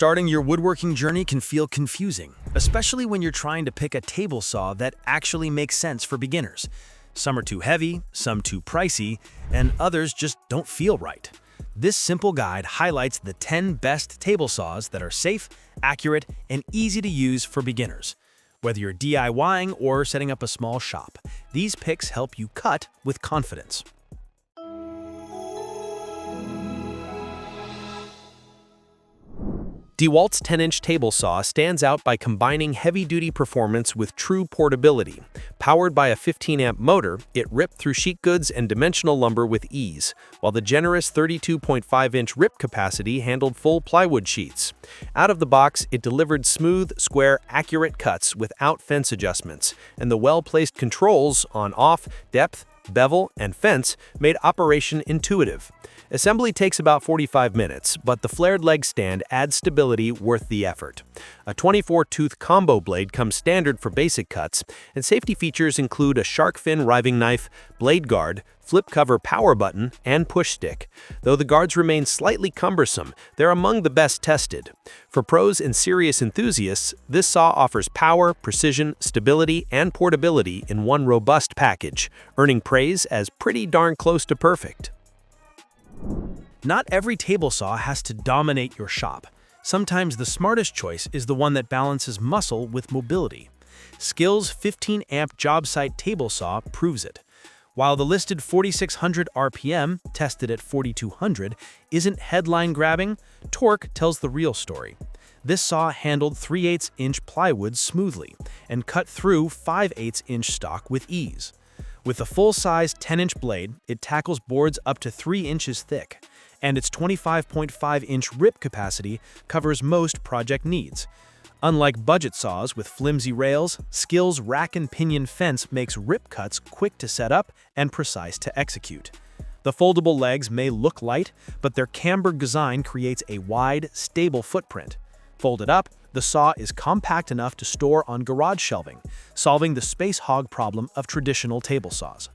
Starting your woodworking journey can feel confusing, especially when you're trying to pick a table saw that actually makes sense for beginners. Some are too heavy, some too pricey, and others just don't feel right. This simple guide highlights the 10 best table saws that are safe, accurate, and easy to use for beginners. Whether you're DIYing or setting up a small shop, these picks help you cut with confidence. dewalt's 10-inch table saw stands out by combining heavy-duty performance with true portability. Powered by a 15-amp motor, it ripped through sheet goods and dimensional lumber with ease, while the generous 32.5-inch rip capacity handled full plywood sheets. Out of the box, it delivered smooth, square, accurate cuts without fence adjustments, and the well-placed controls on off, depth, bevel, and fence made operation intuitive. Assembly takes about 45 minutes, but the flared leg stand adds stability worth the effort. A 24-tooth combo blade comes standard for basic cuts, and safety features include a shark fin riving knife, blade guard, flip cover power button, and push stick. Though the guards remain slightly cumbersome, they're among the best tested. For pros and serious enthusiasts, this saw offers power, precision, stability, and portability in one robust package, earning praise as pretty darn close to perfect. Not every table saw has to dominate your shop. Sometimes the smartest choice is the one that balances muscle with mobility. Skill's 15-amp jobsite table saw proves it. While the listed 4600 RPM, tested at 4200, isn't headline-grabbing, torque tells the real story. This saw handled 3/8-inch plywood smoothly and cut through 5/8-inch stock with ease. With a full-size 10-inch blade, it tackles boards up to 3 inches thick, and its 25.5-inch rip capacity covers most project needs. Unlike budget saws with flimsy rails, Skill's rack and pinion fence makes rip cuts quick to set up and precise to execute. The foldable legs may look light, but their camber design creates a wide, stable footprint. Folded up, the saw is compact enough to store on garage shelving, solving the space hog problem of traditional table saws.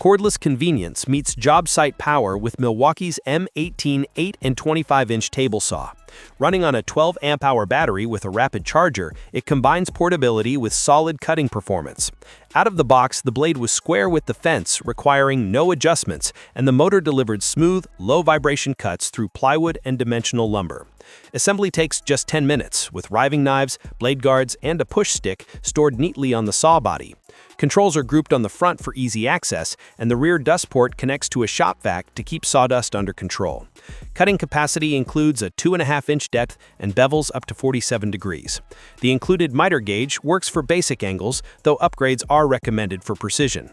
Cordless convenience meets job site power with Milwaukee's M18 8 and 25-inch table saw. Running on a 12-amp-hour battery with a rapid charger, it combines portability with solid cutting performance. Out of the box, the blade was square with the fence, requiring no adjustments, and the motor delivered smooth, low-vibration cuts through plywood and dimensional lumber. Assembly takes just 10 minutes, with riving knives, blade guards, and a push stick stored neatly on the saw body. Controls are grouped on the front for easy access, and the rear dust port connects to a shop vac to keep sawdust under control. Cutting capacity includes a 2.5-inch depth and bevels up to 47 degrees. The included miter gauge works for basic angles, though upgrades are recommended for precision.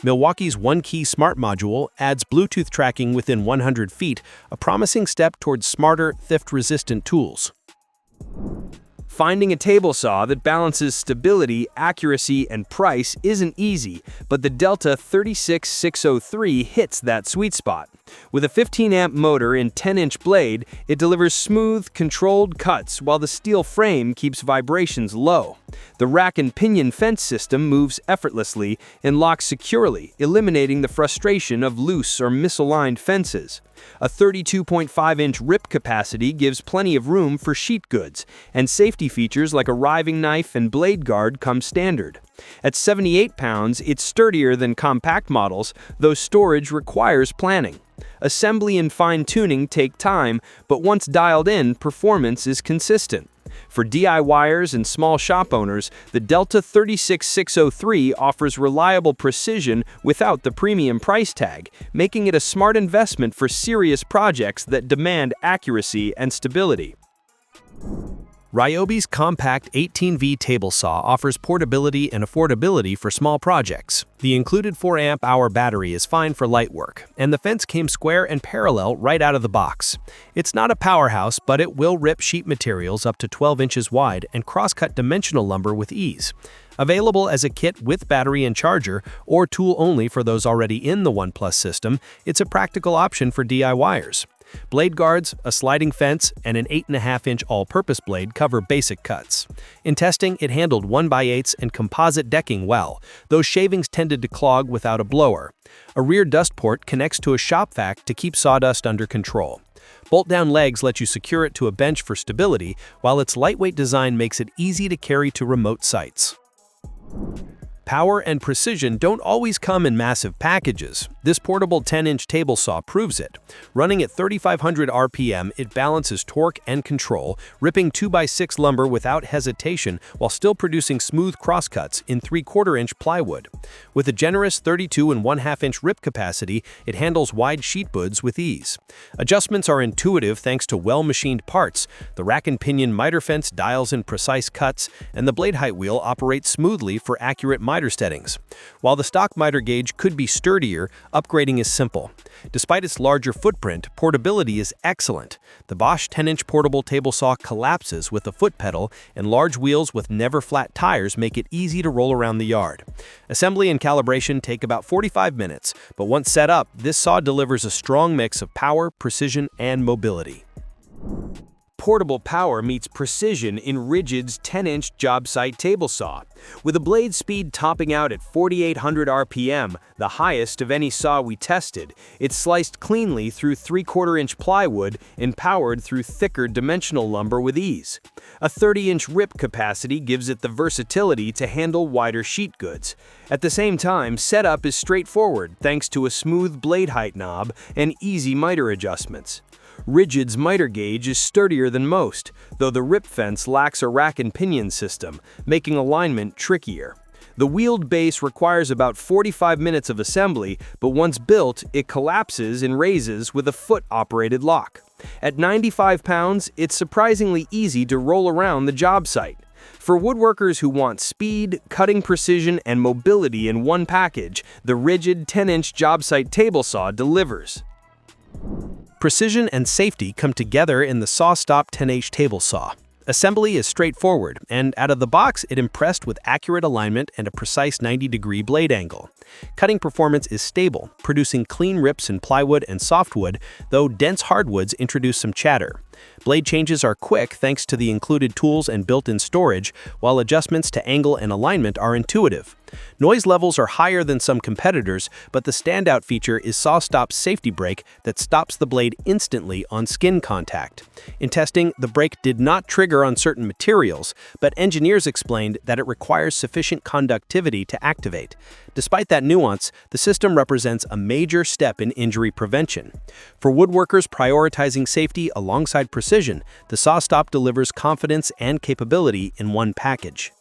Milwaukee's One-Key Smart Module adds Bluetooth tracking within 100 feet, a promising step towards smarter, theft-resistant tools. Finding a table saw that balances stability, accuracy, and price isn't easy, but the Delta 36603 hits that sweet spot. With a 15-amp motor and 10-inch blade, it delivers smooth, controlled cuts while the steel frame keeps vibrations low. The rack and pinion fence system moves effortlessly and locks securely, eliminating the frustration of loose or misaligned fences. A 32.5-inch rip capacity gives plenty of room for sheet goods, and safety features like a riving knife and blade guard come standard. At 78 pounds, it's sturdier than compact models, though storage requires planning. Assembly and fine-tuning take time, but once dialed in, performance is consistent. For DIYers and small shop owners, the Delta 36603 offers reliable precision without the premium price tag, making it a smart investment for serious projects that demand accuracy and stability. Ryobi's compact 18V table saw offers portability and affordability for small projects. The included 4-amp-hour battery is fine for light work, and the fence came square and parallel right out of the box. It's not a powerhouse, but it will rip sheet materials up to 12 inches wide and cross-cut dimensional lumber with ease. Available as a kit with battery and charger, or tool only for those already in the One Plus system, it's a practical option for DIYers. Blade guards, a sliding fence, and an 8.5-inch all-purpose blade cover basic cuts. In testing, it handled 1x8s and composite decking well, though shavings tended to clog without a blower. A rear dust port connects to a shop vac to keep sawdust under control. Bolt-down legs let you secure it to a bench for stability, while its lightweight design makes it easy to carry to remote sites. Power and precision don't always come in massive packages. This portable 10-inch table saw proves it. Running at 3,500 RPM, it balances torque and control, ripping 2x6 lumber without hesitation while still producing smooth crosscuts in 3/4-inch plywood. With a generous 32 1/2-inch rip capacity, it handles wide sheet goods with ease. Adjustments are intuitive thanks to well-machined parts. The rack and pinion miter fence dials in precise cuts, and the blade height wheel operates smoothly for accurate miter settings. While the stock miter gauge could be sturdier, upgrading is simple. Despite its larger footprint, portability is excellent. The Bosch 10-inch portable table saw collapses with a foot pedal, and large wheels with never-flat tires make it easy to roll around the yard. Assembly and calibration take about 45 minutes, but once set up, this saw delivers a strong mix of power, precision, and mobility. Portable power meets precision in Rigid's 10-inch job site table saw. With a blade speed topping out at 4,800 RPM, the highest of any saw we tested, it's sliced cleanly through 3/4-inch plywood and powered through thicker dimensional lumber with ease. A 30-inch rip capacity gives it the versatility to handle wider sheet goods. At the same time, setup is straightforward thanks to a smooth blade height knob and easy miter adjustments. Rigid's miter gauge is sturdier than most, though the rip fence lacks a rack and pinion system, making alignment trickier. The wheeled base requires about 45 minutes of assembly, but once built, it collapses and raises with a foot-operated lock. At 95 pounds, it's surprisingly easy to roll around the job site. For woodworkers who want speed, cutting precision, and mobility in one package, the Rigid 10-inch job site table saw delivers. Precision and safety come together in the SawStop 10-inch table saw. Assembly is straightforward, and out of the box, it impressed with accurate alignment and a precise 90-degree blade angle. Cutting performance is stable, producing clean rips in plywood and softwood, though dense hardwoods introduce some chatter. Blade changes are quick thanks to the included tools and built-in storage, while adjustments to angle and alignment are intuitive. Noise levels are higher than some competitors, but the standout feature is SawStop's safety brake that stops the blade instantly on skin contact. In testing, the brake did not trigger on certain materials, but engineers explained that it requires sufficient conductivity to activate. Despite that nuance, the system represents a major step in injury prevention. For woodworkers prioritizing safety alongside precision, the SawStop delivers confidence and capability in one package.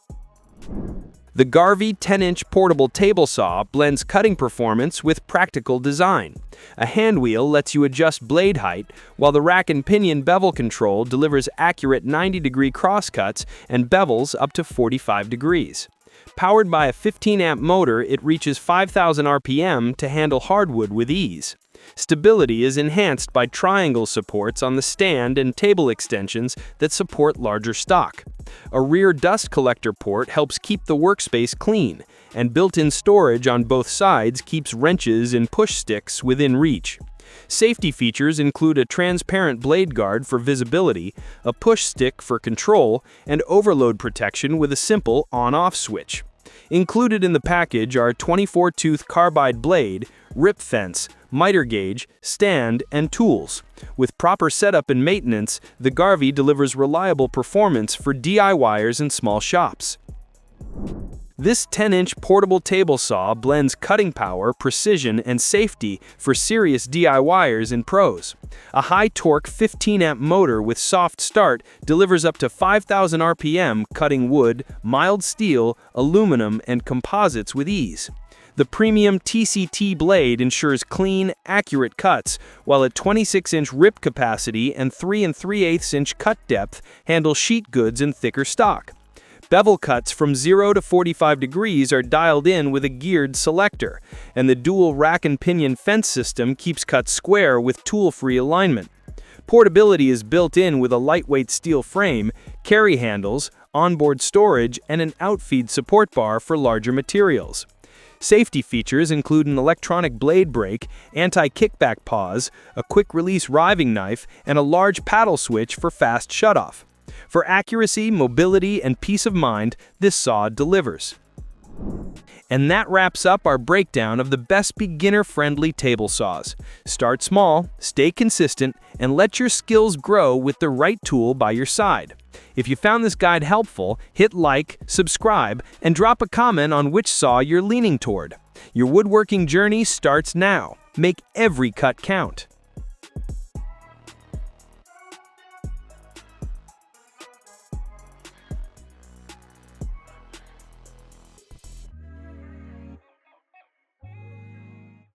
The Garvey 10-inch portable table saw blends cutting performance with practical design. A hand wheel lets you adjust blade height, while the rack and pinion bevel control delivers accurate 90-degree crosscuts and bevels up to 45 degrees. Powered by a 15-amp motor, it reaches 5,000 RPM to handle hardwood with ease. Stability is enhanced by triangle supports on the stand and table extensions that support larger stock. A rear dust collector port helps keep the workspace clean, and built-in storage on both sides keeps wrenches and push sticks within reach. Safety features include a transparent blade guard for visibility, a push stick for control, and overload protection with a simple on-off switch. Included in the package are a 24-tooth carbide blade, rip fence, miter gauge, stand, and tools. With proper setup and maintenance, the Garvey delivers reliable performance for DIYers and small shops. This 10-inch portable table saw blends cutting power, precision, and safety for serious DIYers and pros. A high-torque 15-amp motor with soft start delivers up to 5,000 RPM, cutting wood, mild steel, aluminum, and composites with ease. The premium TCT blade ensures clean, accurate cuts, while a 26-inch rip capacity and 3 3/8-inch cut depth handle sheet goods and thicker stock. Bevel cuts from 0 to 45 degrees are dialed in with a geared selector, and the dual rack and pinion fence system keeps cuts square with tool-free alignment. Portability is built in with a lightweight steel frame, carry handles, onboard storage, and an outfeed support bar for larger materials. Safety features include an electronic blade brake, anti-kickback pause, a quick-release riving knife, and a large paddle switch for fast shutoff. For accuracy, mobility, and peace of mind, this saw delivers. And that wraps up our breakdown of the best beginner-friendly table saws. Start small, stay consistent, and let your skills grow with the right tool by your side. If you found this guide helpful, hit like, subscribe, and drop a comment on which saw you're leaning toward. Your woodworking journey starts now. Make every cut count.